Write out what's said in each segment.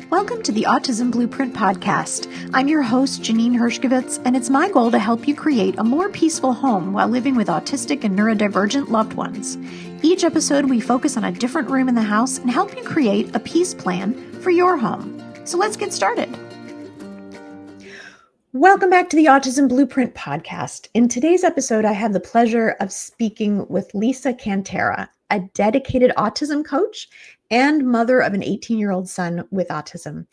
Welcome to the Autism Blueprint Podcast. I'm your host, Janine Hershkovitz, and it's my goal to help you create a more peaceful home while living with autistic and neurodivergent loved ones. Each episode, we focus on a different room in the house and help you create a peace plan for your home. So let's get started. Welcome back to the Autism Blueprint Podcast. In today's episode, I have the pleasure of speaking with Lisa Cantera, a dedicated autism coach and mother of an 18-year-old son with autism.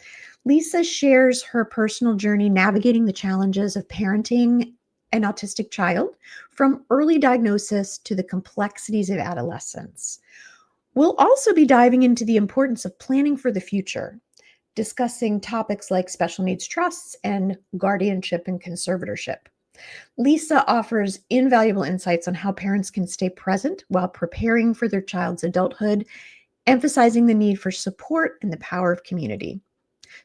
Lisa shares her personal journey navigating the challenges of parenting an autistic child, from early diagnosis to the complexities of adolescence. We'll also be diving into the importance of planning for the future, discussing topics like special needs trusts and guardianship and conservatorship. Lisa offers invaluable insights on how parents can stay present while preparing for their child's adulthood, emphasizing the need for support and the power of community.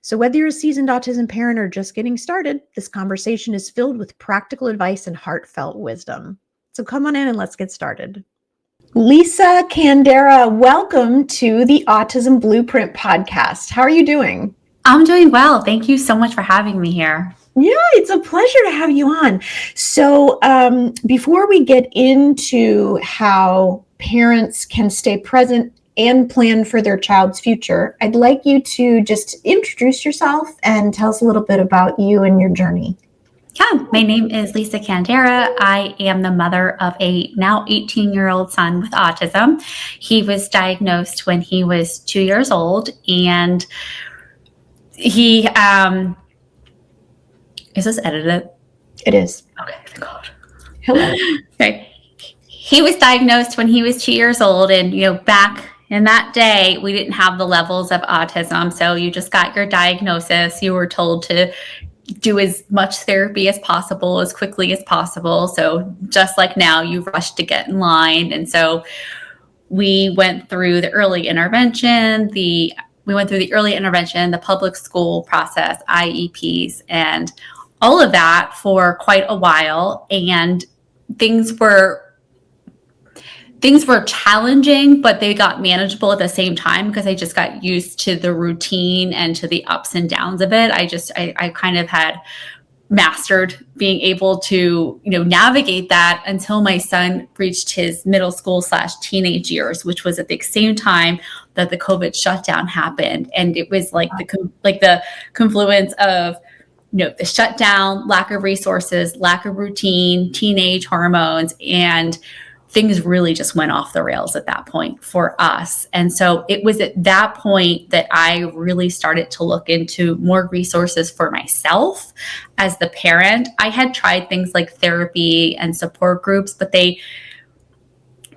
So whether you're a seasoned autism parent or just getting started, this conversation is filled with practical advice and heartfelt wisdom. So come on in and let's get started. Lisa Cantera, welcome to the Autism Blueprint Podcast. How are you doing? I'm doing well. Thank you so much for having me here. Yeah, it's a pleasure to have you on. So before we get into how parents can stay present and plan for their child's future, I'd like you to just introduce yourself and tell us a little bit about you and your journey. Yeah, my name is Lisa Cantera. I am the mother of a now 18-year-old son with autism. He was diagnosed when he was 2 years old, and he is this edited? It is. Okay, thank God. Hello. Okay. He was diagnosed when he was 2 years old, and back in that day, we didn't have the levels of autism. So you just got your diagnosis. You were told to do as much therapy as possible, as quickly as possible. So just like now, you rush to get in line. And so we went through the early intervention, the public school process, IEPs, and all of that for quite a while. And things were challenging, but they got manageable at the same time because I just got used to the routine and to the ups and downs of it. I kind of had mastered being able to, navigate that until my son reached his middle school / teenage years, which was at the same time that the COVID shutdown happened. And it was like the confluence of, the shutdown, lack of resources, lack of routine, teenage hormones, and things really just went off the rails at that point for us. And so it was at that point that I really started to look into more resources for myself as the parent. I had tried things like therapy and support groups, but they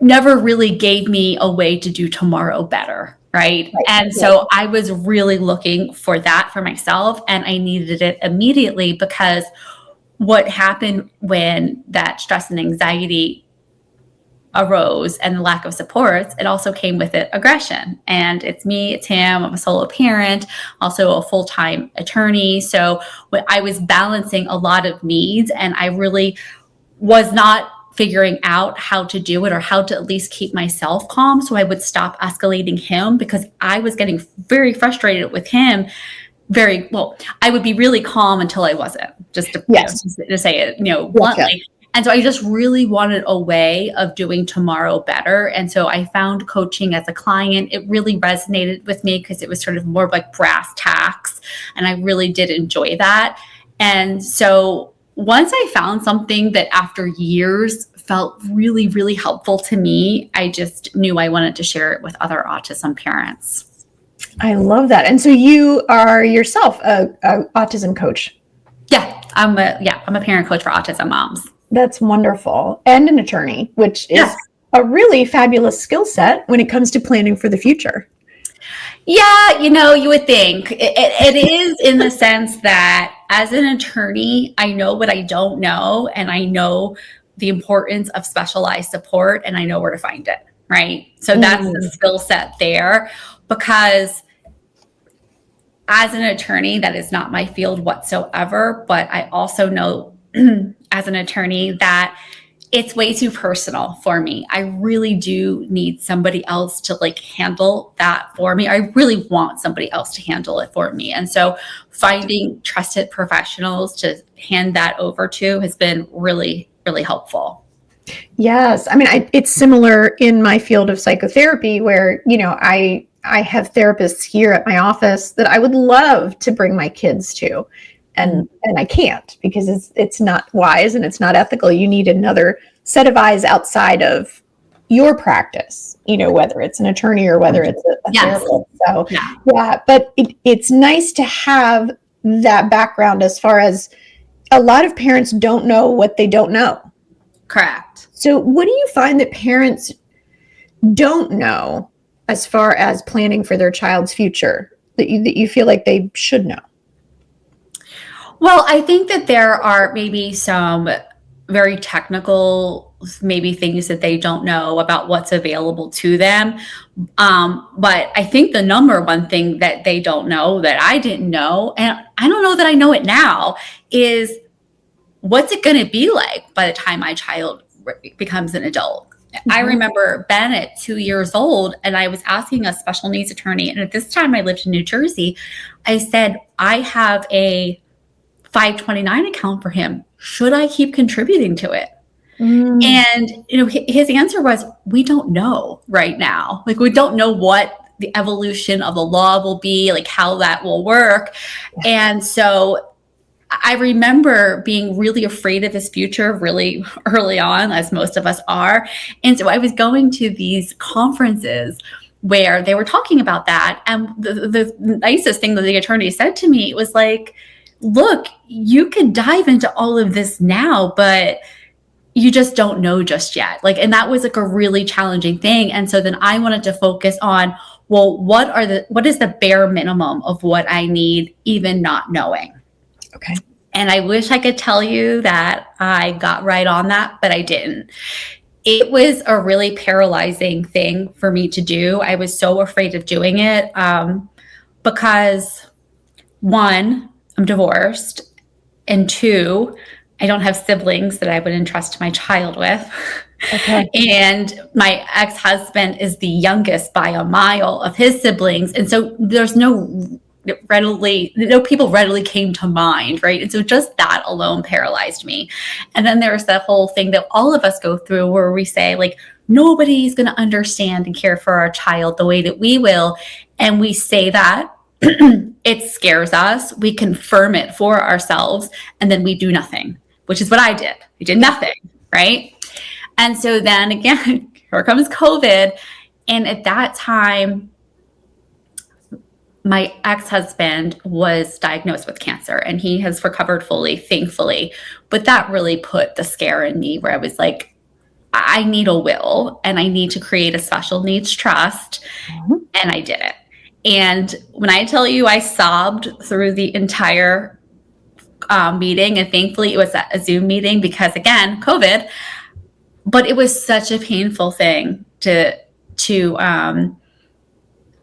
never really gave me a way to do tomorrow better. Right. And so I was really looking for that for myself, and I needed it immediately because what happened when that stress and anxiety arose and the lack of supports, it also came with it aggression. And it's me, it's him. I'm a solo parent, also a full-time attorney. So I was balancing a lot of needs, and I really was not figuring out how to do it or how to at least keep myself calm. So I would stop escalating him because I was getting very frustrated with him. I would be really calm until I wasn't, just to say it, bluntly. Okay. And so I just really wanted a way of doing tomorrow better. And so I found coaching as a client. It really resonated with me because it was sort of more like brass tacks. And I really did enjoy that. And so once I found something that after years felt really, really helpful to me, I just knew I wanted to share it with other autism parents. I love that. And so you are yourself a autism coach. Yeah, I'm a parent coach for autism moms. That's wonderful. And an attorney, which is a really fabulous skill set when it comes to planning for the future. Yeah, you would think. It is in the sense that as an attorney, I know what I don't know, and I know the importance of specialized support, and I know where to find it, right? So that's the skill set there, because as an attorney, that is not my field whatsoever, but I also know as an attorney that it's way too personal for me. I really do need somebody else to like handle that for me. I really want somebody else to handle it for me. And so finding trusted professionals to hand that over to has been really, really helpful. Yes. I mean, it's similar in my field of psychotherapy where, I have therapists here at my office that I would love to bring my kids to. And I can't because it's not wise and it's not ethical. You need another set of eyes outside of your practice, whether it's an attorney or whether it's a therapist. So yeah, but it's nice to have that background as far as a lot of parents don't know what they don't know. Correct. So what do you find that parents don't know as far as planning for their child's future that you feel like they should know? Well, I think that there are maybe some very technical, maybe things that they don't know about what's available to them. But I think the number one thing that they don't know that I didn't know, and I don't know that I know it now, is what's it going to be like by the time my child becomes an adult? Mm-hmm. I remember Ben at 2 years old, and I was asking a special needs attorney. And at this time I lived in New Jersey. I said, I have a 529 account for him. Should I keep contributing to it? And, his answer was, we don't know right now. Like, we don't know what the evolution of the law will be, like how that will work. And so I remember being really afraid of his future really early on, as most of us are. And so I was going to these conferences where they were talking about that. And the nicest thing that the attorney said to me was like, look, you could dive into all of this now, but you just don't know just yet. Like, and that was like a really challenging thing. And so then I wanted to focus on, well, what is the bare minimum of what I need, even not knowing? Okay. And I wish I could tell you that I got right on that, but I didn't. It was a really paralyzing thing for me to do. I was so afraid of doing it because, one, I'm divorced, and two, I don't have siblings that I would entrust my child with. Okay. And my ex-husband is the youngest by a mile of his siblings. And so there's no people readily came to mind, right? And so just that alone paralyzed me. And then there's that whole thing that all of us go through where we say, like, nobody's going to understand and care for our child the way that we will. And we say that. It scares us. We confirm it for ourselves, and then we do nothing, which is what I did. We did nothing, right? And so then again, here comes COVID. And at that time, my ex-husband was diagnosed with cancer, and he has recovered fully, thankfully. But that really put the scare in me where I was like, I need a will, and I need to create a special needs trust. Mm-hmm. And I did it. And when I tell you I sobbed through the entire meeting, and thankfully it was a Zoom meeting because, again, COVID, but it was such a painful thing to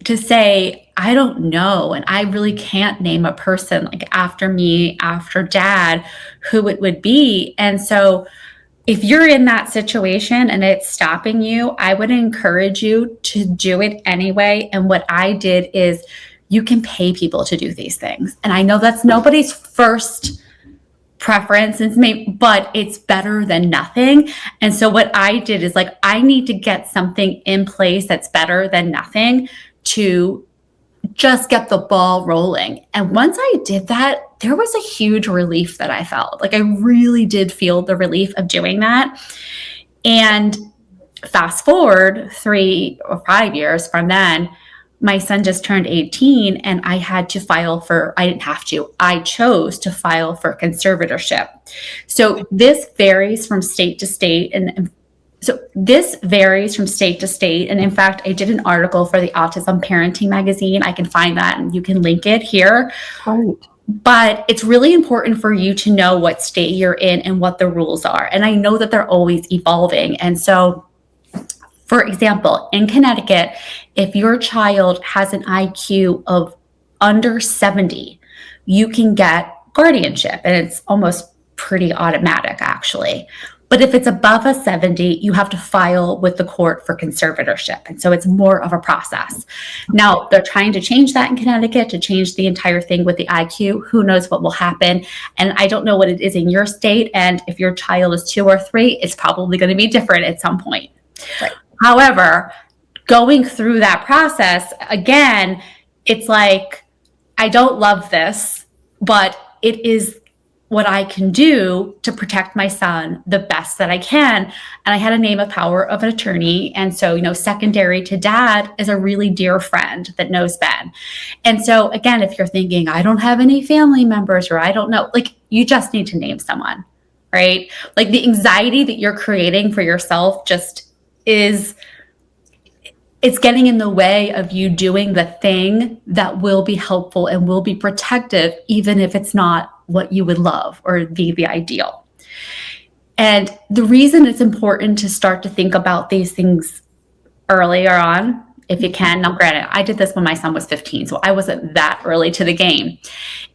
say, I don't know. And I really can't name a person like after me, after dad, who it would be. And so if you're in that situation and it's stopping you, I would encourage you to do it anyway. And what I did is, you can pay people to do these things. And I know that's nobody's first preference, but it's better than nothing. And so what I did is, like, I need to get something in place that's better than nothing to just get the ball rolling. And once I did that, there was a huge relief that I felt. Like, I really did feel the relief of doing that. And fast forward 3 or 5 years from then, my son just turned 18, and I had to I chose to file for conservatorship. So this varies from state to state. And in fact, I did an article for the Autism Parenting magazine. I can find that, and you can link it here. Right. But it's really important for you to know what state you're in and what the rules are. And I know that they're always evolving. And so, for example, in Connecticut, if your child has an IQ of under 70, you can get guardianship. And it's almost pretty automatic, actually. But if it's above a 70, you have to file with the court for conservatorship. And so it's more of a process. Now, they're trying to change that in Connecticut, to change the entire thing with the IQ. Who knows what will happen? And I don't know what it is in your state. And if your child is 2 or 3, it's probably going to be different at some point. Right. However, going through that process, again, it's like, I don't love this, but it is what I can do to protect my son the best that I can. And I had a name of power of an attorney. And so, secondary to dad is a really dear friend that knows Ben. And so again, if you're thinking, I don't have any family members, or I don't know, like, you just need to name someone, right? Like, the anxiety that you're creating for yourself just it's getting in the way of you doing the thing that will be helpful and will be protective, even if it's not what you would love or be the ideal. And the reason it's important to start to think about these things earlier on, if you can, now granted, I did this when my son was 15, so I wasn't that early to the game,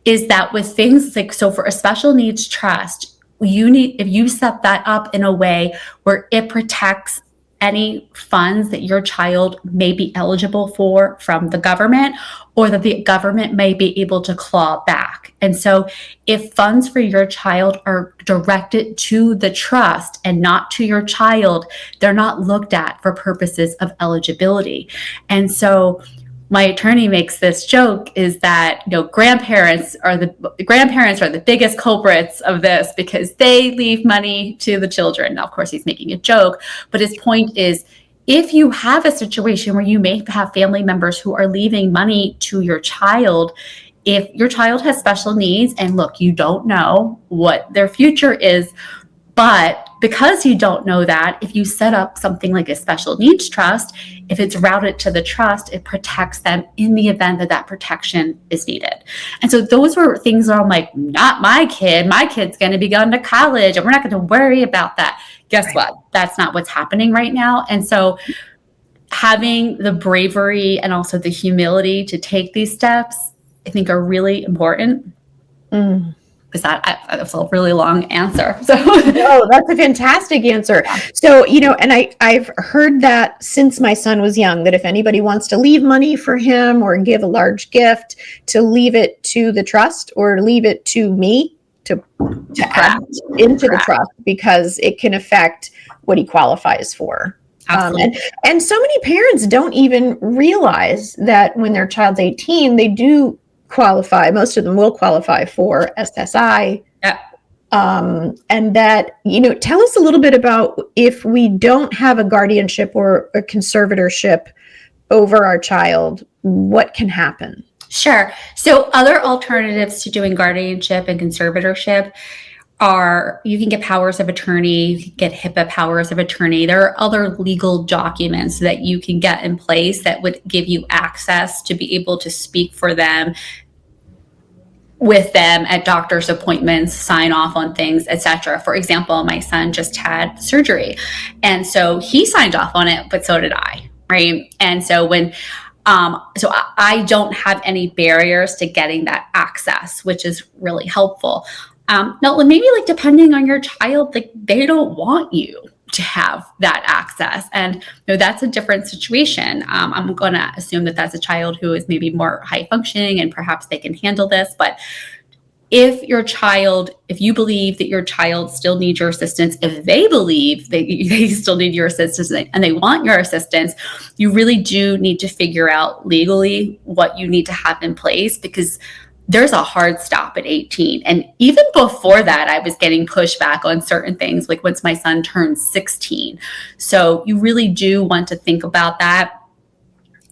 is that with things like, so for a special needs trust, if you set that up in a way where it protects any funds that your child may be eligible for from the government, or that the government may be able to claw back. And so if funds for your child are directed to the trust and not to your child, they're not looked at for purposes of eligibility. And so my attorney makes this joke, is that grandparents are the biggest culprits of this, because they leave money to the children. Now, of course, he's making a joke, but his point is, if you have a situation where you may have family members who are leaving money to your child, if your child has special needs, and look, you don't know what their future is, but because you don't know that, if you set up something like a special needs trust, if it's routed to the trust, it protects them in the event that that protection is needed. And so those were things where I'm like, not my kid. My kid's going to be going to college, and we're not going to worry about that. Guess what? That's not what's happening right now. And so having the bravery and also the humility to take these steps, I think, are really important. Is that's a really long answer. So no, that's a fantastic answer. So, and I've heard that since my son was young, that if anybody wants to leave money for him or give a large gift, to leave it to the trust or leave it to me to add into the trust, because it can affect what he qualifies for. And so many parents don't even realize that when their child's 18, they do qualify. Most of them will qualify for SSI. Yeah. And that, tell us a little bit about, if we don't have a guardianship or a conservatorship over our child, what can happen? Sure. So other alternatives to doing guardianship and conservatorship are, you can get powers of attorney, you can get HIPAA powers of attorney. There are other legal documents that you can get in place that would give you access to be able to speak for them, with them at doctor's appointments, sign off on things, etc. For example, my son just had surgery, and so he signed off on it, but so did I, right? And so so I don't have any barriers to getting that access, which is really helpful. Now, maybe depending on your child, they don't want you to have that access, and that's a different situation. I'm going to assume that that's a child who is maybe more high functioning and perhaps they can handle this. But if you believe that your child still needs your assistance, if they believe that they still need your assistance and they want your assistance, you really do need to figure out legally what you need to have in place, because there's a hard stop at 18. And even before that, I was getting pushback on certain things, like once my son turned 16. So you really do want to think about that,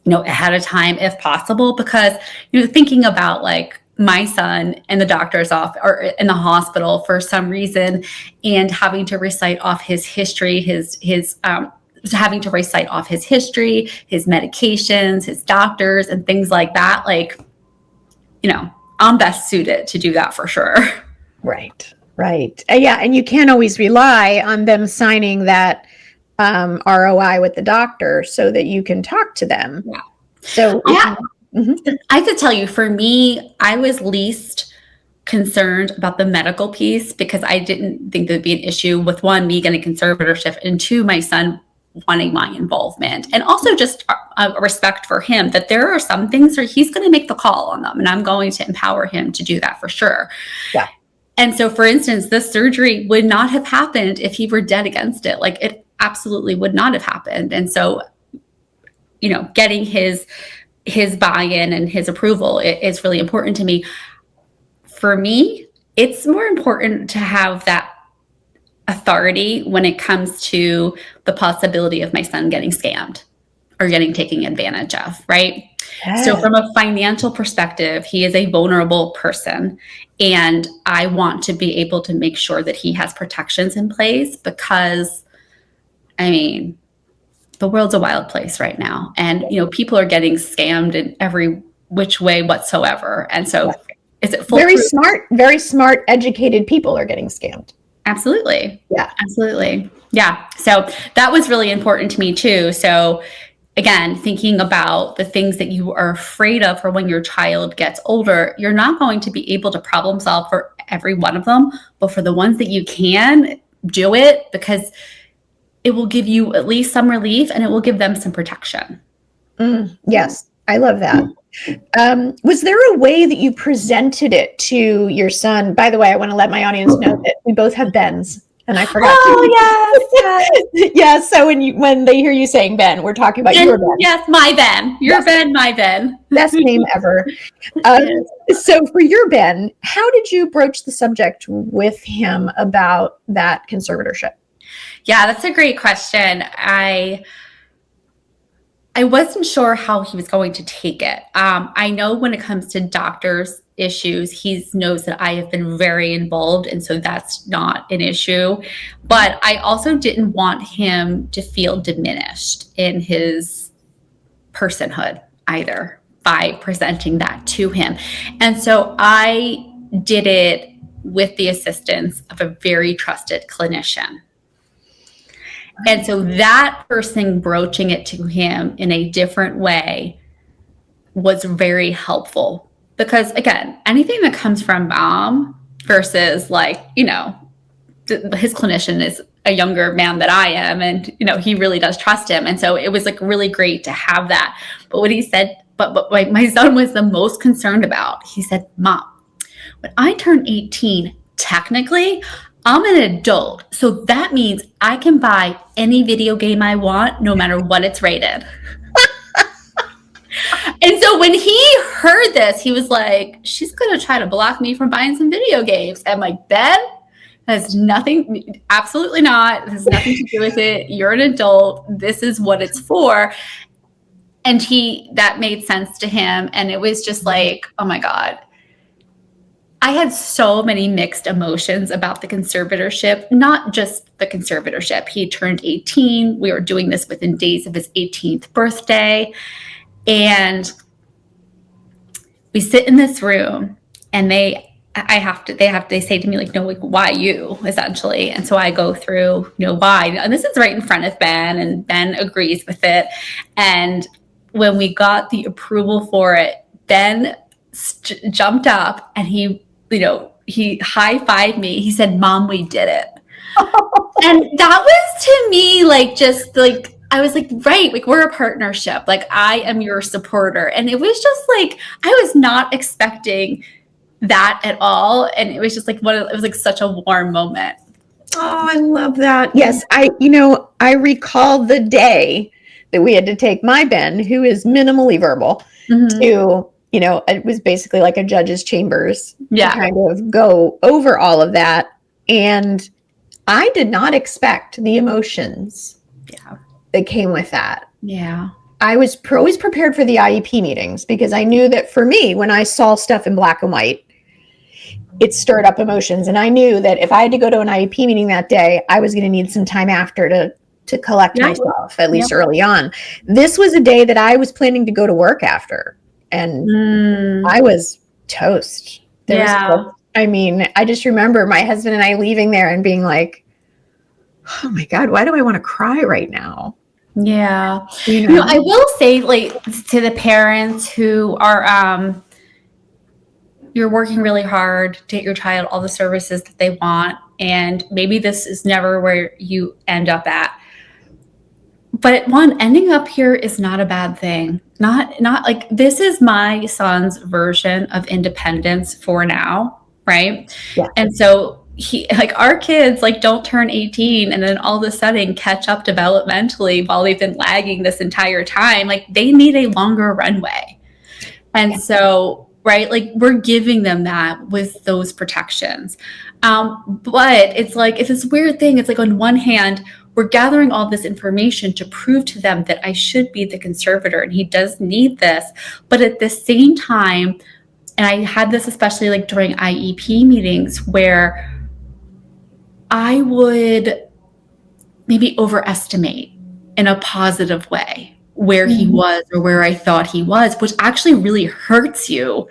ahead of time if possible, because thinking about my son in the doctor's office or in the hospital for some reason, and having to recite off his history, his medications, his doctors, and things like that, I'm best suited to do that for sure. Right. Yeah. And you can't always rely on them signing that ROI with the doctor so that you can talk to them. Yeah. So I have to tell you, for me, I was least concerned about the medical piece because I didn't think there'd be an issue with, one, me getting conservatorship, and two, my son wanting my involvement, and also just a respect for him that there are some things where he's going to make the call on them, and I'm going to empower him to do that for sure. Yeah. And so, for instance, this surgery would not have happened if he were dead against it. Like, it absolutely would not have happened. And so, getting his buy-in and his approval is really important to me. For me, it's more important to have that authority when it comes to the possibility of my son getting scammed or getting taken advantage of, right? Yeah. So from a financial perspective, he is a vulnerable person, and I want to be able to make sure that he has protections in place because, the world's a wild place right now, and people are getting scammed in every which way whatsoever. And so is it very smart, educated people are getting scammed. Absolutely. Yeah. Absolutely. Yeah. So that was really important to me too. So again, thinking about the things that you are afraid of for when your child gets older, you're not going to be able to problem solve for every one of them, but for the ones that you can, do it, because it will give you at least some relief and it will give them some protection. Yes. I love that. Was there a way that you presented it to your son? By the way, I want to let my audience know that we both have Bens, and I forgot. Oh, yes. Yeah. So when they hear you saying Ben, we're talking about your Ben. Yes, my Ben. Your Ben, my Ben. Best name ever. So for your Ben, how did you broach the subject with him about that conservatorship? Yeah, that's a great question. I wasn't sure how he was going to take it. I know when it comes to doctors' issues, he knows that I have been very involved, and so that's not an issue. But I also didn't want him to feel diminished in his personhood either by presenting that to him. And so I did it with the assistance of a very trusted clinician. And so that person broaching it to him in a different way was very helpful because, again, anything that comes from mom versus his clinician is a younger man than I am, and, he really does trust him. And so it was really great to have that. But what he said, but my son was the most concerned about, he said, Mom, when I turn 18, technically, I'm an adult, so that means I can buy any video game I want, no matter what it's rated. And so when he heard this, he was like, she's going to try to block me from buying some video games. And I'm like, Ben, has nothing, absolutely not. This has nothing to do with it. You're an adult. This is what it's for. And that made sense to him. And it was just like, oh my God. I had so many mixed emotions about the conservatorship, not just the conservatorship. He turned 18. We were doing this within days of his 18th birthday. And we sit in this room and they say to me, no, why you, essentially? And so I go through, why? And this is right in front of Ben, and Ben agrees with it. And when we got the approval for it, Ben jumped up and he high-fived me. He said, Mom, we did it. And that was to me, I was like, right, we're a partnership. I am your supporter. And it was just I was not expecting that at all. And it was just it was such a warm moment. Oh, I love that. Yes. I recall the day that we had to take my Ben, who is minimally verbal, to, it was basically like a judge's chambers to kind of go over all of that. And I did not expect the emotions that came with that. Yeah. I was always prepared for the IEP meetings because I knew that for me, when I saw stuff in black and white, it stirred up emotions. And I knew that if I had to go to an IEP meeting that day, I was going to need some time after to collect myself, at least early on. This was a day that I was planning to go to work after. And I was toast. I just remember my husband and I leaving there and being like, oh my God, why do I want to cry right now? Yeah. I will say, to the parents who are you're working really hard to get your child all the services that they want, and maybe this is never where you end up at. But ending up here is not a bad thing. Not like, this is my son's version of independence for now, right? Yeah. And so our kids don't turn 18 and then all of a sudden catch up developmentally while they've been lagging this entire time. Like, they need a longer runway. And so, right, we're giving them that with those protections. But it's it's this weird thing. It's on one hand, we're gathering all this information to prove to them that I should be the conservator and he does need this. But at the same time, and I had this especially during IEP meetings, where I would maybe overestimate in a positive way where he was or where I thought he was, which actually really hurts you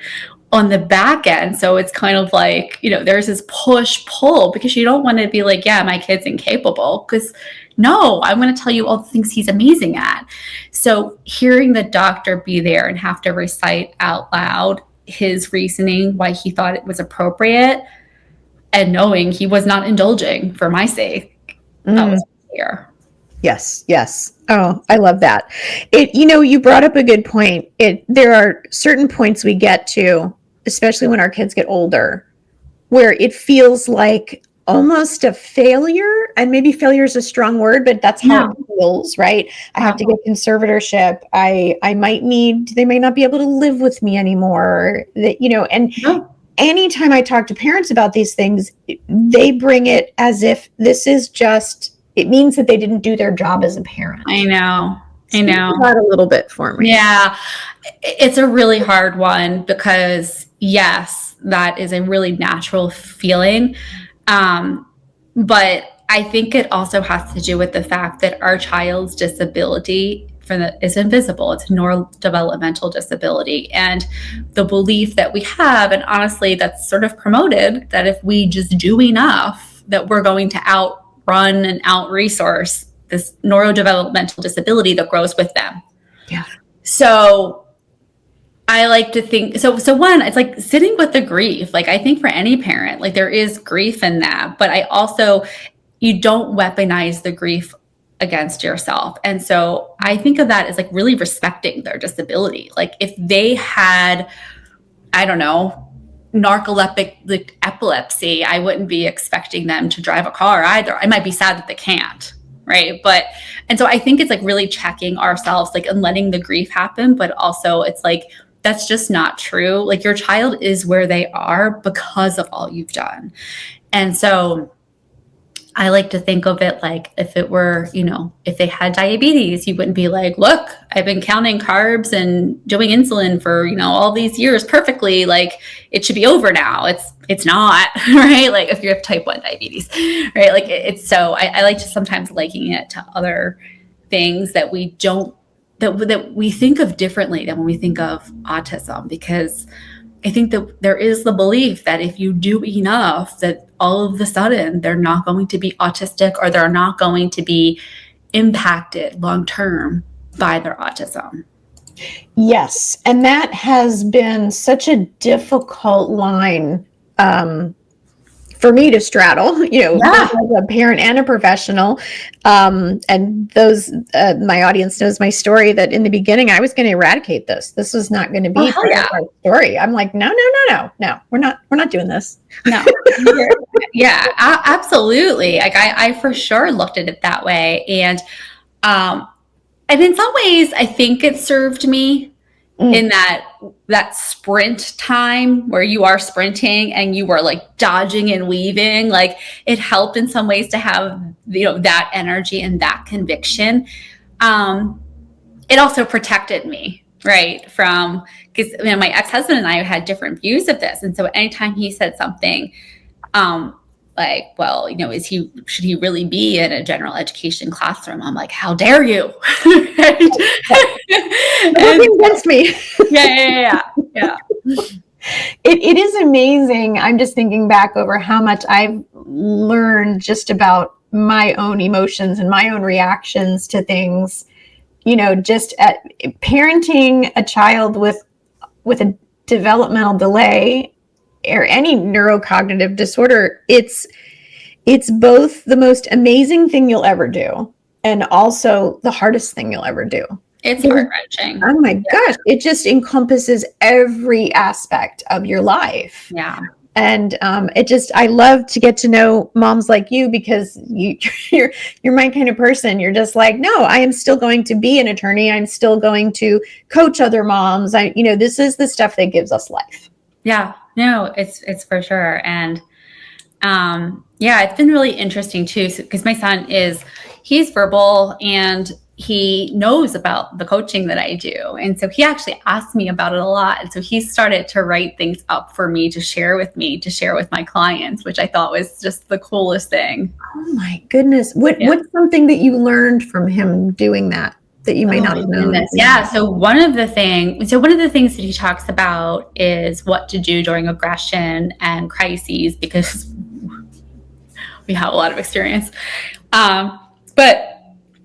on the back end. So it's kind of there's this push pull, because you don't want to be yeah, my kid's incapable, because no, I'm going to tell you all the things he's amazing at. So hearing the doctor be there and have to recite out loud his reasoning why he thought it was appropriate, and knowing he was not indulging for my sake, that was clear. Yes. Oh, I love that. You brought up a good point. There are certain points we get to, especially when our kids get older, where it feels like almost a failure, and maybe failure is a strong word, but that's how it feels, right? I have to get conservatorship. They might not be able to live with me anymore. Anytime I talk to parents about these things, they bring it as if this is it means that they didn't do their job as a parent. I know. Speak that a little bit for me. Yeah, it's a really hard one, because yes, that is a really natural feeling. But I think it also has to do with the fact that our child's disability is invisible. It's neurodevelopmental disability. And the belief that we have, and honestly, that's sort of promoted, that if we just do enough, that we're going to outrun and out-resource this neurodevelopmental disability that grows with them. Yeah. So I like to think, so one, it's sitting with the grief. I think for any parent, there is grief in that, but you don't weaponize the grief against yourself. And so I think of that as really respecting their disability. If they had, I don't know, narcoleptic epilepsy, I wouldn't be expecting them to drive a car either. I might be sad that they can't. Right. And so I think it's really checking ourselves, and letting the grief happen, but also it's that's just not true. Your child is where they are because of all you've done. And so I like to think of it if it were, if they had diabetes, you wouldn't be look, I've been counting carbs and doing insulin for, all these years perfectly. It should be over now. It's not, right? If you have type 1 diabetes, right? It's so I like to sometimes liken it to other things that we don't, that we think of differently than when we think of autism, because I think that there is the belief that if you do enough, that all of a sudden they're not going to be autistic, or they're not going to be impacted long-term by their autism. Yes. And that has been such a difficult line for me to straddle, as a parent and a professional. And my audience knows my story, that in the beginning, I was going to eradicate this. This was not going to be part of our story. I'm no, we're not doing this. No. Yeah, absolutely. I for sure looked at it that way. And in some ways, I think it served me in that sprint time where you are sprinting and you are dodging and weaving. It helped in some ways to have, that energy and that conviction. It also protected me, right? Because my ex-husband and I had different views of this. And so anytime he said something, well, should he really be in a general education classroom? I'm how dare you? Nothing against me. Yeah. It is amazing. I'm just thinking back over how much I've learned just about my own emotions and my own reactions to things, just at parenting a child with a developmental delay or any neurocognitive disorder, it's both the most amazing thing you'll ever do and also the hardest thing you'll ever do. It's heart-wrenching. Oh my gosh, it just encompasses every aspect of your life. Yeah. And I love to get to know moms like you, because you're my kind of person. You're just like, no, I am still going to be an attorney. I'm still going to coach other moms. This is the stuff that gives us life. Yeah, no, it's for sure. And it's been really interesting too, because my son he's verbal and he knows about the coaching that I do. And so he actually asked me about it a lot. And so he started to write things up for me to share with my clients, which I thought was just the coolest thing. Oh my goodness. What's something that you learned from him doing that you may not have known? Yeah. So one of the things that he talks about is what to do during aggression and crises, because we have a lot of experience. But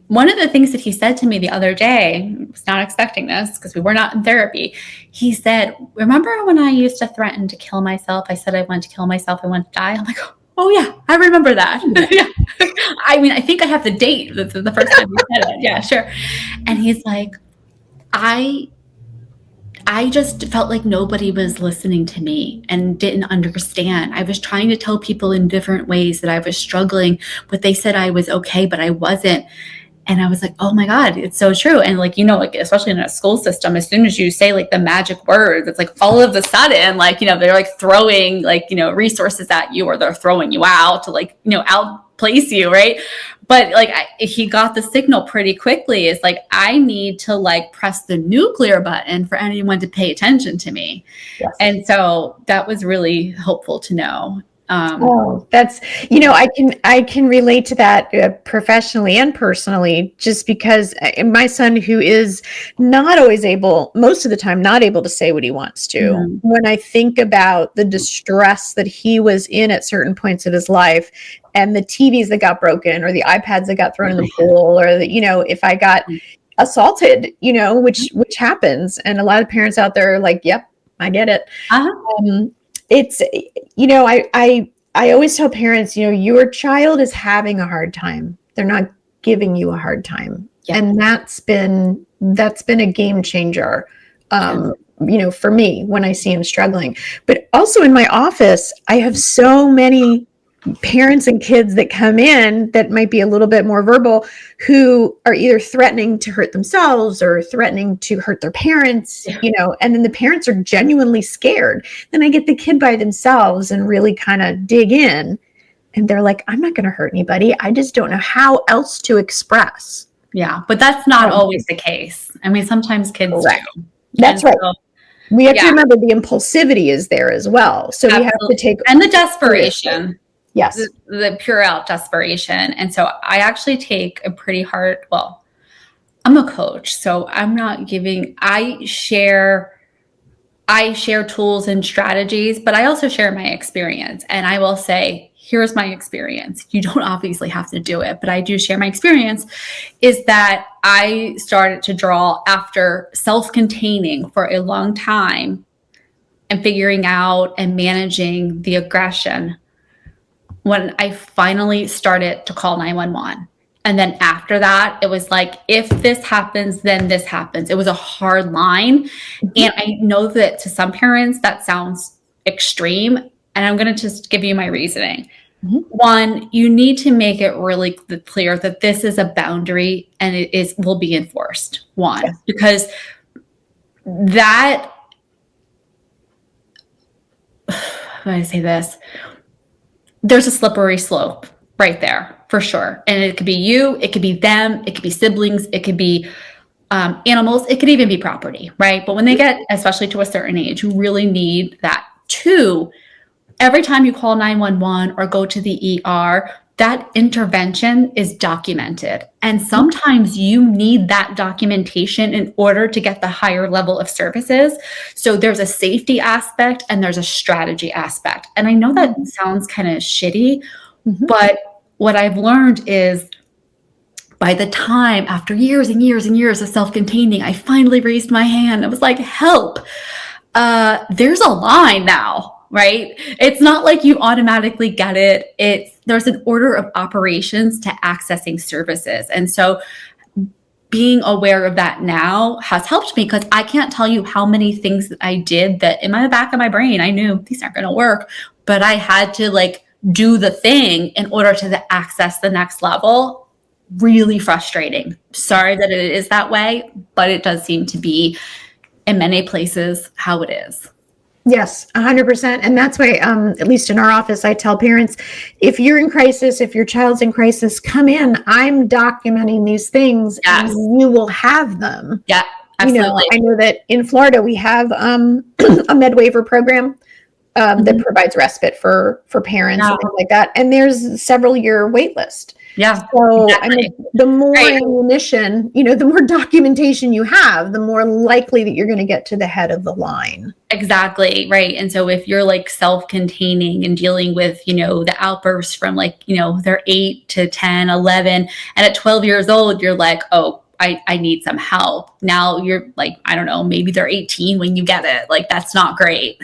one of the things that he said to me the other day, I was not expecting this because we were not in therapy. He said, remember when I used to threaten to kill myself? I said I want to kill myself. I want to die. I'm like, oh yeah, I remember that. Yeah. I mean, I think I have the date. The first time you said it. Yeah, sure. And he's like, I just felt like nobody was listening to me and didn't understand. I was trying to tell people in different ways that I was struggling, but they said I was okay, but I wasn't. And I was like, oh my God, it's so true. And especially in a school system, as soon as you say the magic words, it's like all of a sudden, they're throwing resources at you, or they're throwing you out to outplace you. Right. But he got the signal pretty quickly. It's I need to press the nuclear button for anyone to pay attention to me. Yes. And so that was really helpful to know. That's, I can relate to that professionally and personally, just because my son, who is not always most of the time, not able to say what he wants to. Mm-hmm. When I think about the distress that he was in at certain points of his life, and the TVs that got broken, or the iPads that got thrown in the pool, or if I got assaulted, which happens. And a lot of parents out there are like, yep, I get it. Uh-huh. It's, I always tell parents, your child is having a hard time. They're not giving you a hard time. Yeah. And that's been a game changer, for me when I see him struggling. But also in my office, I have so many parents and kids that come in that might be a little bit more verbal, who are either threatening to hurt themselves or threatening to hurt their parents, and then the parents are genuinely scared. Then I get the kid by themselves and really kind of dig in, and they're like, I'm not going to hurt anybody. I just don't know how else to express. Yeah. But that's not always the case. I mean, sometimes kids do. That's right. So, we have to remember the impulsivity is there as well. So we have to take, and the desperation. Yes. The pure out desperation. And so I actually take a pretty hard, I'm a coach, so I'm not giving, I share tools and strategies, but I also share my experience. And I will say, here's my experience. You don't obviously have to do it, but I do share my experience, is that I started to draw after self-containing for a long time and figuring out and managing the aggression when I finally started to call 911. And then after that, it was like, if this happens, then this happens. It was a hard line. Mm-hmm. And I know that to some parents, that sounds extreme. And I'm going to just give you my reasoning. Mm-hmm. One, you need to make it really clear that this is a boundary and will be enforced. One, yes. Because that, how do I say this? There's a slippery slope right there for sure. And it could be you, it could be them, it could be siblings, it could be animals, it could even be property, right? But when they get, especially to a certain age, you really need that. Two, every time you call 911 or go to the ER, that intervention is documented. And sometimes you need that documentation in order to get the higher level of services. So there's a safety aspect and there's a strategy aspect. And I know that sounds kind of shitty, but what I've learned is, by the time, after years and years and years of self-containing, I finally raised my hand. I was like, help, there's a line now. right? It's not like you automatically get it. There's an order of operations to accessing services. And so being aware of that now has helped me, because I can't tell you how many things that I did that in the back of my brain, I knew these aren't going to work, but I had to like do the thing in order to access the next level. Really frustrating. Sorry that it is that way, but it does seem to be in many places how it is. Yes, 100%. And that's why, at least in our office, I tell parents, if you're in crisis, if your child's in crisis, come in. I'm documenting these things, Yes. and you will have them. Yeah, absolutely. I know that in Florida, we have a med waiver program that provides respite for parents and things like that. And there's several year wait list. Yeah. So exactly. I mean, the more ammunition, the more documentation you have, the more likely that you're going to get to the head of the line. Exactly. Right. And so if you're like self-containing and dealing with, the outbursts from like, they're 8 to 10, 11, and at 12 years old, you're like, oh, I need some help. Now you're like, I don't know, maybe they're 18 when you get it. Like, that's not great.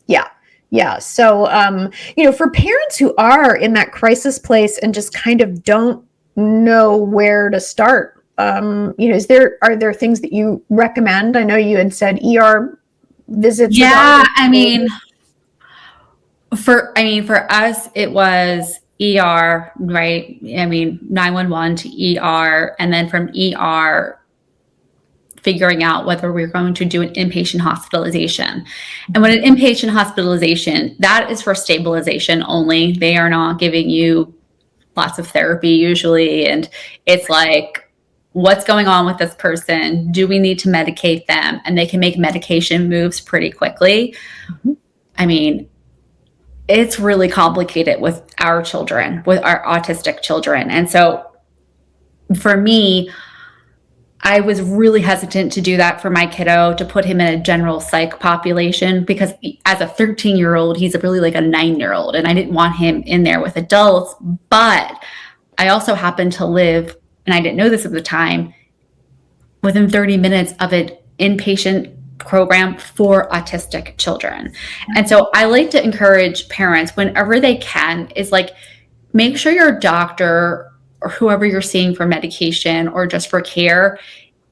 Yeah. Yeah. So, for parents who are in that crisis place and just kind of don't know where to start, are there things that you recommend? I know you had said ER visits. Yeah. For us, it was ER, right? 911 to ER. And then from ER, figuring out whether we're going to do an inpatient hospitalization. And when an inpatient hospitalization, that is for stabilization only. They are not giving you lots of therapy usually. And it's like, what's going on with this person? Do we need to medicate them? And they can make medication moves pretty quickly. Mm-hmm. It's really complicated with our children, with our autistic children. And so for me, I was really hesitant to do that for my kiddo, to put him in a general psych population, because as a 13-year-old, he's really like a 9-year-old, and I didn't want him in there with adults. But I also happened to live, and I didn't know this at the time, within 30 minutes of an inpatient program for autistic children. And so I like to encourage parents, whenever they can, is like, make sure your doctor or whoever you're seeing for medication or just for care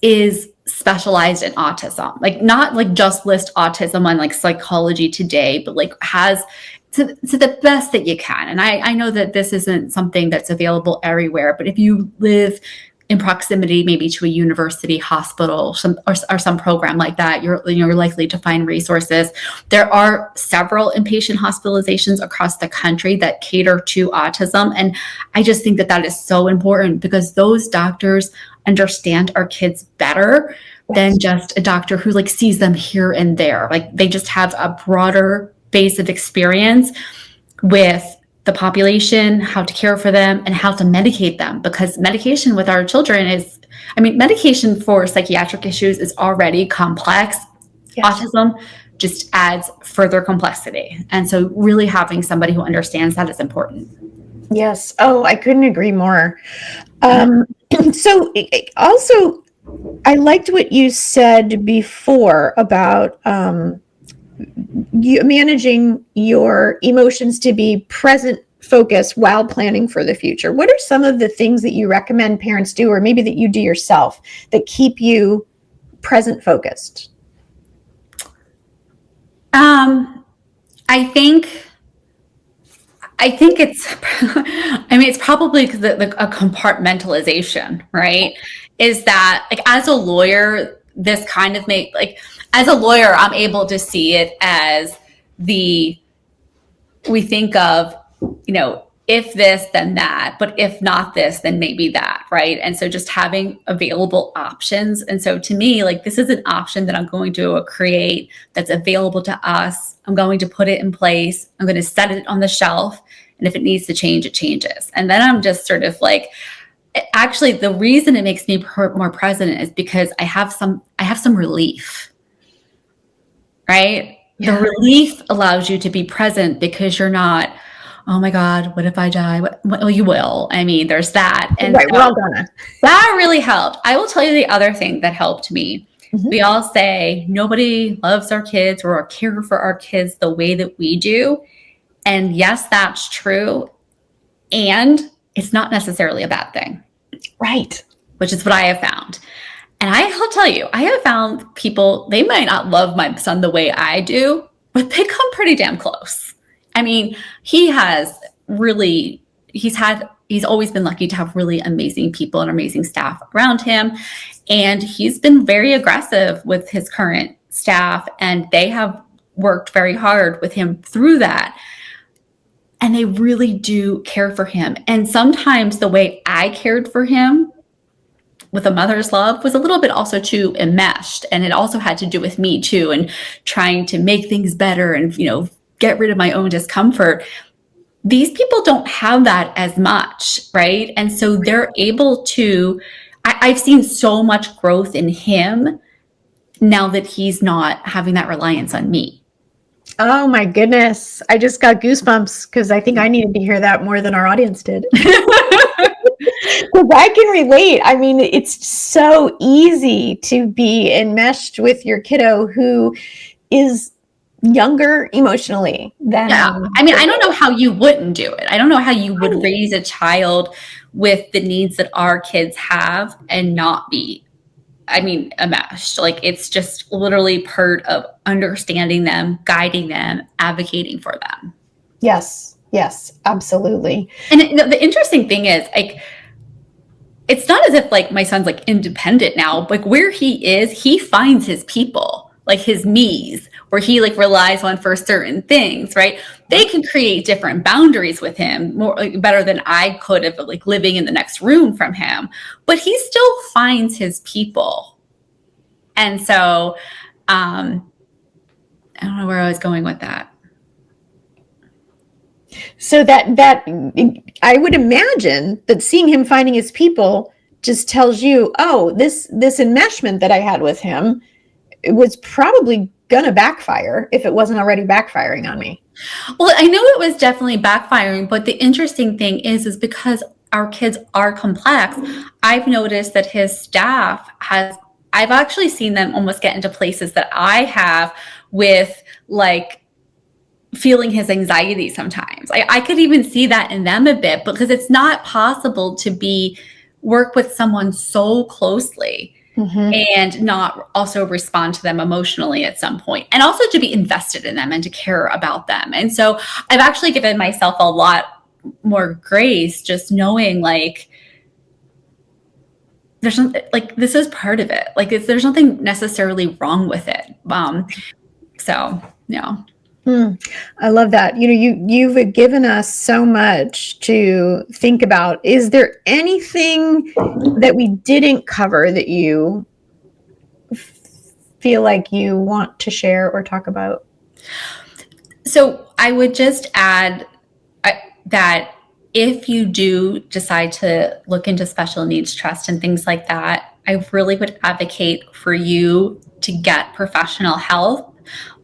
is specialized in autism. Like, not like just list autism on like Psychology Today, but like has to the best that you can. And I know that this isn't something that's available everywhere, but if you live in proximity, maybe to a university, hospital, or some program like that, you're likely to find resources. There are several inpatient hospitalizations across the country that cater to autism, and I just think that is so important, because those doctors understand our kids better than just a doctor who like sees them here and there. Like, they just have a broader base of experience with the population, how to care for them, and how to medicate them. Because medication with our children medication for psychiatric issues is already complex. Yes. Autism just adds further complexity. And so really having somebody who understands that is important. Yes. Oh, I couldn't agree more. So also, I liked what you said before about you managing your emotions to be present focused while planning for the future. What are some of the things that you recommend parents do, or maybe that you do yourself, that keep you present focused? I think it's, it's probably because a compartmentalization, right? Is that, like, as a lawyer, this kind of as a lawyer, I'm able to see it as we think of, if this, then that, but if not this, then maybe that, right? And so just having available options. And so to me, like, this is an option that I'm going to create that's available to us. I'm going to put it in place. I'm going to set it on the shelf. And if it needs to change, it changes. And then I'm just sort of like, actually, the reason it makes me more present is because I have some relief, right? Yeah. The relief allows you to be present because you're not, oh my God, what if I die? Well, you will. There's that. And right, we're all gonna. That really helped. I will tell you the other thing that helped me We all say nobody loves our kids or care for our kids the way that we do. And yes, that's true. And it's not necessarily a bad thing. Right. Which is what I have found. And I'll tell you, I have found people, they might not love my son the way I do, but they come pretty damn close. I mean, he's always been lucky to have really amazing people and amazing staff around him. And he's been very aggressive with his current staff, and they have worked very hard with him through that. And they really do care for him. And sometimes the way I cared for him with a mother's love was a little bit also too enmeshed. And it also had to do with me too, and trying to make things better and, get rid of my own discomfort. These people don't have that as much, right? And so they're able to, I've seen so much growth in him now that he's not having that reliance on me. Oh my goodness. I just got goosebumps because I think I needed to hear that more than our audience did. Because I can relate. I mean, it's so easy to be enmeshed with your kiddo who is younger emotionally than. Yeah. I mean, I don't know how you wouldn't do it. I don't know how you would raise a child with the needs that our kids have and not be, enmeshed. Like, it's just literally part of understanding them, guiding them, advocating for them. Yes, absolutely. And the interesting thing is, like, it's not as if like my son's like independent now. Like, where he is, he finds his people, like his me's, where he like relies on for certain things, right? They can create different boundaries with him more better than I could have, like living in the next room from him, but he still finds his people. And so I don't know where I was going with that. So that I would imagine that seeing him finding his people just tells you, oh, this enmeshment that I had with him, it was probably gonna backfire if it wasn't already backfiring on me. Well, I know it was definitely backfiring, but the interesting thing is because our kids are complex, I've noticed that his staff I've actually seen them almost get into places that I have with like feeling his anxiety sometimes. I could even see that in them a bit, because it's not possible to work with someone so closely and not also respond to them emotionally at some point, and also to be invested in them and to care about them. And so I've actually given myself a lot more grace, just knowing like there's something like this is part of it. Like there's nothing necessarily wrong with it. So yeah. I love that. You've given us so much to think about. Is there anything that we didn't cover that you feel like you want to share or talk about? So I would just add that if you do decide to look into special needs trust and things like that, I really would advocate for you to get professional help,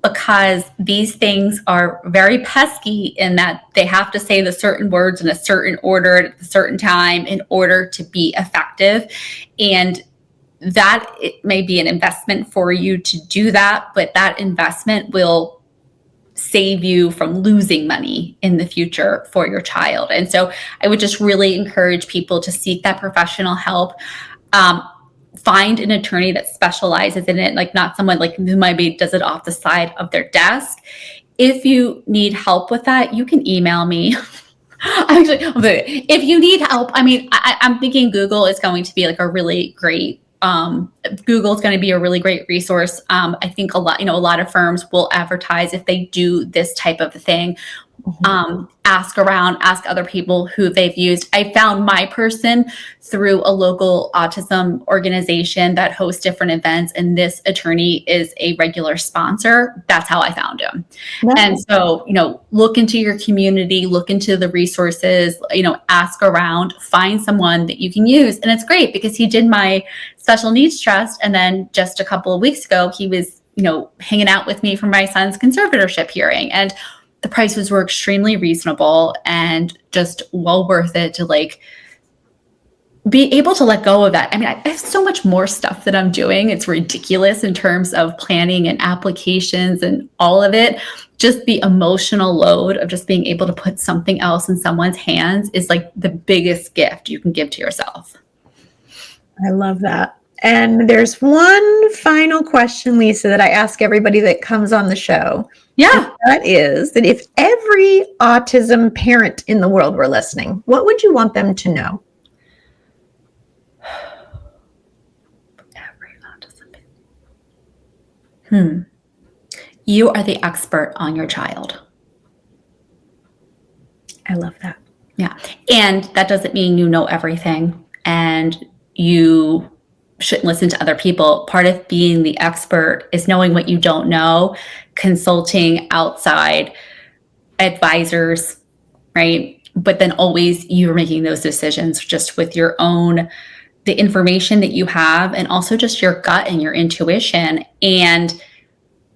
because these things are very pesky in that they have to say the certain words in a certain order at a certain time in order to be effective. And that it may be an investment for you to do that, but that investment will save you from losing money in the future for your child. And so I would just really encourage people to seek that professional help. Find an attorney that specializes in it, like not someone like who maybe does it off the side of their desk. If you need help with that, you can email me. Actually, if you need help, I'm thinking Google is going to be like a really great Google is going to be a really great resource. I think a lot of firms will advertise if they do this type of thing. Ask around, ask other people who they've used. I found my person through a local autism organization that hosts different events, and this attorney is a regular sponsor. That's how I found him. Nice. And so, look into your community, look into the resources, ask around, find someone that you can use. And it's great because he did my special needs trust. And then just a couple of weeks ago, he was, hanging out with me for my son's conservatorship hearing. And the prices were extremely reasonable and just well worth it to be able to let go of that. I mean, I have so much more stuff that I'm doing. It's ridiculous in terms of planning and applications and all of it. Just the emotional load of just being able to put something else in someone's hands is like the biggest gift you can give to yourself. I love that. And there's one final question, Lisa, that I ask everybody that comes on the show. Yeah. And that is that if every autism parent in the world were listening, what would you want them to know? You are the expert on your child. I love that. Yeah. And that doesn't mean you know everything and you shouldn't listen to other people. Part of being the expert is knowing what you don't know, consulting outside advisors, right? But then always you're making those decisions just with your own, the information that you have, and also just your gut and your intuition. And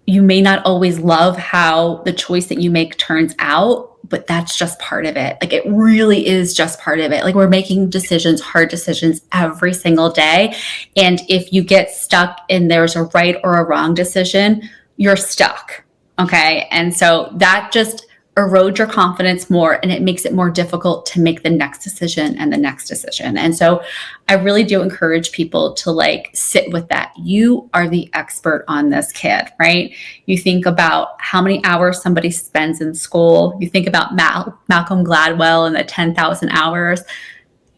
you may not always love how the choice that you make turns out, but that's just part of it. Like, it really is just part of it. Like, we're making decisions, hard decisions every single day. And if you get stuck and there's a right or a wrong decision, you're stuck. Okay. And so that just erodes your confidence more, and it makes it more difficult to make the next decision and the next decision. And so I really do encourage people to like sit with that. You are the expert on this kid, right? You think about how many hours somebody spends in school. You think about Malcolm Gladwell and the 10,000 hours.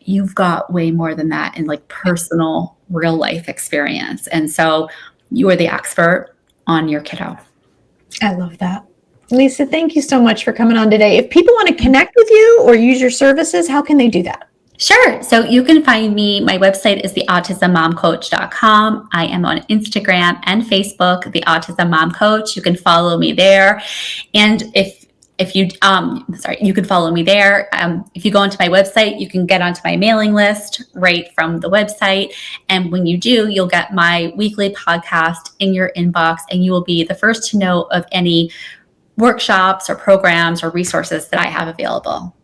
You've got way more than that in like personal, real life experience. And so you are the expert on your kiddo. I love that. Lisa, thank you so much for coming on today. If people want to connect with you or use your services, how can they do that? Sure. So you can find me. My website is theautismmomcoach.com. I am on Instagram and Facebook, The Autism Mom Coach. You can follow me there. And if you, you can follow me there. If you go onto my website, you can get onto my mailing list right from the website. And when you do, you'll get my weekly podcast in your inbox, and you will be the first to know of any workshops or programs or resources that I have available.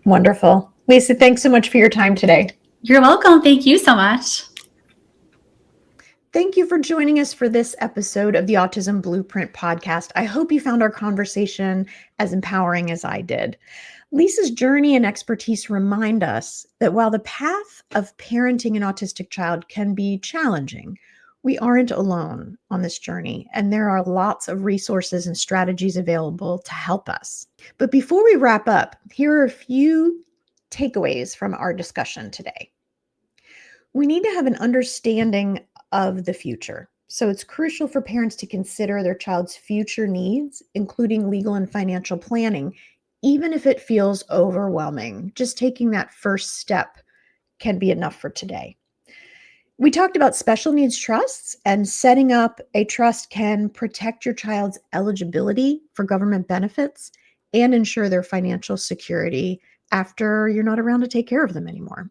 Wonderful. Lisa, thanks so much for your time today. You're welcome. Thank you so much. Thank you for joining us for this episode of the Autism Blueprint podcast. I hope you found our conversation as empowering as I did. Lisa's journey and expertise remind us that while the path of parenting an autistic child can be challenging, we aren't alone on this journey, and there are lots of resources and strategies available to help us. But before we wrap up, here are a few takeaways from our discussion today. We need to have an understanding of the future. So it's crucial for parents to consider their child's future needs, including legal and financial planning, even if it feels overwhelming. Just taking that first step can be enough for today. We talked about special needs trusts, and setting up a trust can protect your child's eligibility for government benefits and ensure their financial security after you're not around to take care of them anymore.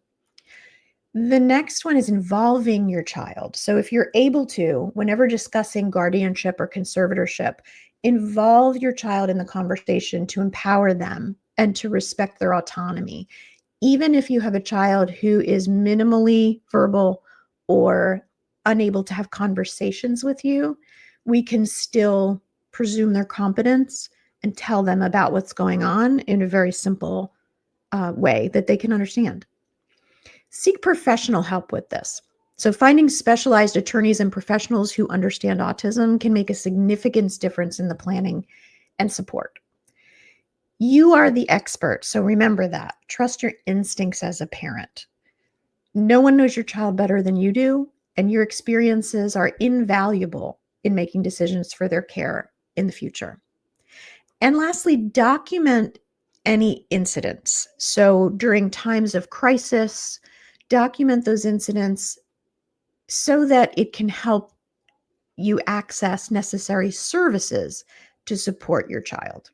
The next one is involving your child. So if you're able to, whenever discussing guardianship or conservatorship, involve your child in the conversation to empower them and to respect their autonomy. Even if you have a child who is minimally verbal or unable to have conversations with you, we can still presume their competence and tell them about what's going on in a very simple way that they can understand. Seek professional help with this. So finding specialized attorneys and professionals who understand autism can make a significant difference in the planning and support. You are the expert, so remember that. Trust your instincts as a parent. No one knows your child better than you do, and your experiences are invaluable in making decisions for their care in the future. And lastly, document any incidents. So during times of crisis, document those incidents so that it can help you access necessary services to support your child.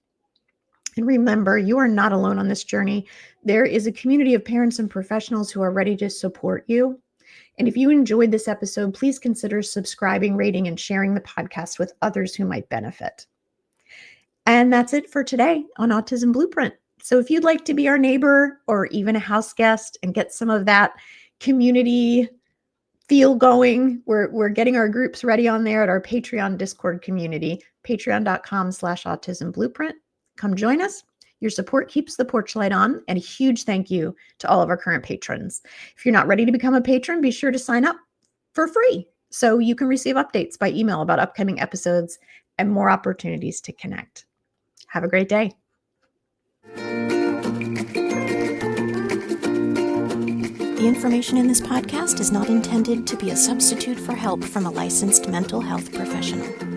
And remember, you are not alone on this journey. There is a community of parents and professionals who are ready to support you. And if you enjoyed this episode, please consider subscribing, rating, and sharing the podcast with others who might benefit. And that's it for today on Autism Blueprint. So if you'd like to be our neighbor or even a house guest and get some of that community feel going. We're getting our groups ready on there at our Patreon Discord community, patreon.com/autismblueprint. Come join us. Your support keeps the porch light on, and a huge thank you to all of our current patrons. If you're not ready to become a patron, be sure to sign up for free so you can receive updates by email about upcoming episodes and more opportunities to connect. Have a great day. The information in this podcast is not intended to be a substitute for help from a licensed mental health professional.